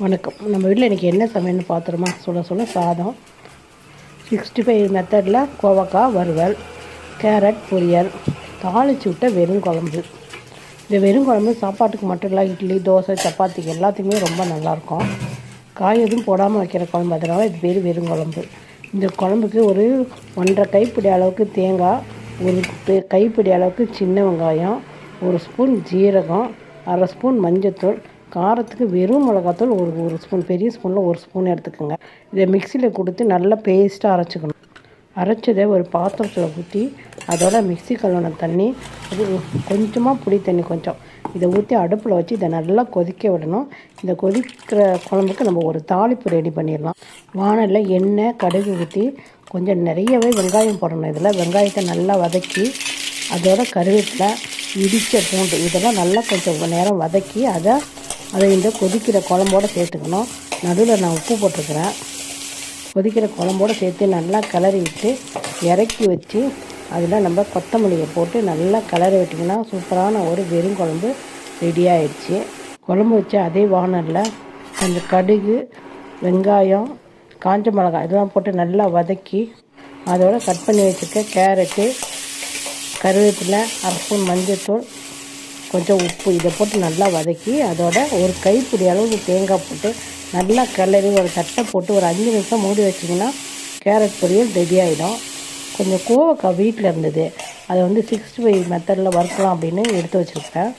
வணக்கம். நம்ம வீட்டில் இன்றைக்கி என்ன சமையல்னு பார்த்துருமா? சொல்ல சாதம், 65 மெத்தடில் கோவக்காய் வறுவல், கேரட் பொரியல், தாளிச்சு விட்ட வெறும் குழம்பு. இந்த வெறும் குழம்பு சாப்பாட்டுக்கு மட்டும் இல்லை, இட்லி, தோசை, சப்பாத்திக்கு எல்லாத்துக்குமே ரொம்ப நல்லாயிருக்கும். காய் எதுவும் போடாமல் வைக்கிற குழம்பு, அதனால் இது பேர் வெறும் குழம்பு. இந்த குழம்புக்கு ஒரு 1.5 கைப்பிடி அளவுக்கு தேங்காய், ஒரு கைப்பிடி அளவுக்கு சின்ன வெங்காயம், 1 ஸ்பூன் ஜீரகம், 1/2 ஸ்பூன் மஞ்சத்தூள், காரத்துக்கு வெறும் மிளகாத்தூள் ஒரு ஸ்பூன், பெரிய ஸ்பூனில் 1 ஸ்பூன் எடுத்துக்கோங்க. இதை மிக்சியில் கொடுத்து நல்லா பேஸ்ட்டாக அரைச்சிக்கணும். அரைச்சதை ஒரு பாத்திரத்தில் ஊற்றி அதோட மிக்சி கழுவின தண்ணி, அது கொஞ்சமாக புளி தண்ணி கொஞ்சம், இதை ஊற்றி அடுப்பில் வச்சு இதை நல்லா கொதிக்க விடணும். இந்த கொதிக்கிற குழம்புக்கு நம்ம ஒரு தாளிப்பு ரெடி பண்ணிடலாம். வானலில் எண்ணெய், கடுகு ஊற்றி கொஞ்சம் நிறையவே வெங்காயம் போடணும். இதில் வெங்காயத்தை நல்லா வதக்கி அதோட கருவேப்பிலை, இடித்த பூண்டு இதெல்லாம் நல்லா கொஞ்சம் நேரம் வதக்கி அதை இந்த கொதிக்கிற குழம்போடு சேர்த்துக்கணும். நடுவில் நான் உப்பு போட்டிருக்கிறேன். கொதிக்கிற குழம்போடு சேர்த்து நல்லா கிளறி விட்டு இறக்கி வச்சு அதில் நம்ம கொத்தமல்லியை போட்டு நல்லா கிளறி விட்டிங்கன்னா சூப்பரான ஒரு வெறும் குழம்பு ரெடி ஆகிடுச்சு. குழம்பு வச்சு அதே வானலில் கொஞ்சம் கடுகு, வெங்காயம், காஞ்ச மிளகாய் இதெல்லாம் போட்டு நல்லா வதக்கி அதோட கட் பண்ணி வச்சுருக்க கேரட்டு, கருவேப்பிலை, 1/2 ஸ்பூன் மஞ்சத்தூள், கொஞ்சம் உப்பு இதை போட்டு நல்லா வதக்கி அதோட ஒரு கைப்பிடி அளவுக்கு தேங்காய் போட்டு நல்லா கிளறி ஒரு தட்டை போட்டு ஒரு 5 நிமிஷம் மூடி வச்சிங்கன்னா கேரட் பொரியல் ரெடி ஆகிடும். கொஞ்சம் கோவக்காய் வீட்டில் இருந்தது, அதை 65 மெத்தடில் வறுக்கலாம் அப்படின்னு எடுத்து வச்சுருக்கேன்.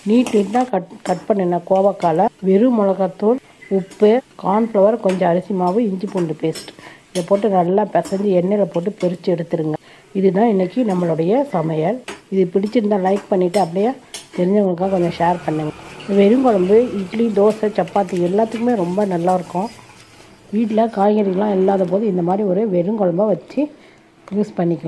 நீட்டாக கட் பண்ணின கோவக்காயில் வெறும் மிளகாத்தூள், உப்பு, கார்ன்ஃப்ளவர், கொஞ்சம் அரிசி மாவு, இஞ்சி பூண்டு பேஸ்ட் இதை போட்டு நல்லா பிசைஞ்சு எண்ணெயில் போட்டு பொரித்து எடுத்துருங்க. இதுதான் இன்றைக்கி நம்மளுடைய சமையல். இது பிடிச்சிருந்தால் லைக் பண்ணிவிட்டு அப்படியே தெரிஞ்சவங்களுக்காக கொஞ்சம் ஷேர் பண்ணுங்கள். வெறும் குழம்பு இட்லி, தோசை, சப்பாத்தி எல்லாத்துக்குமே ரொம்ப நல்லாயிருக்கும். வீட்டில் காய்கறிலாம் இல்லாத போது இந்த மாதிரி ஒரு வெறும் குழம்பை வச்சு யூஸ் பண்ணிக்கலாம்.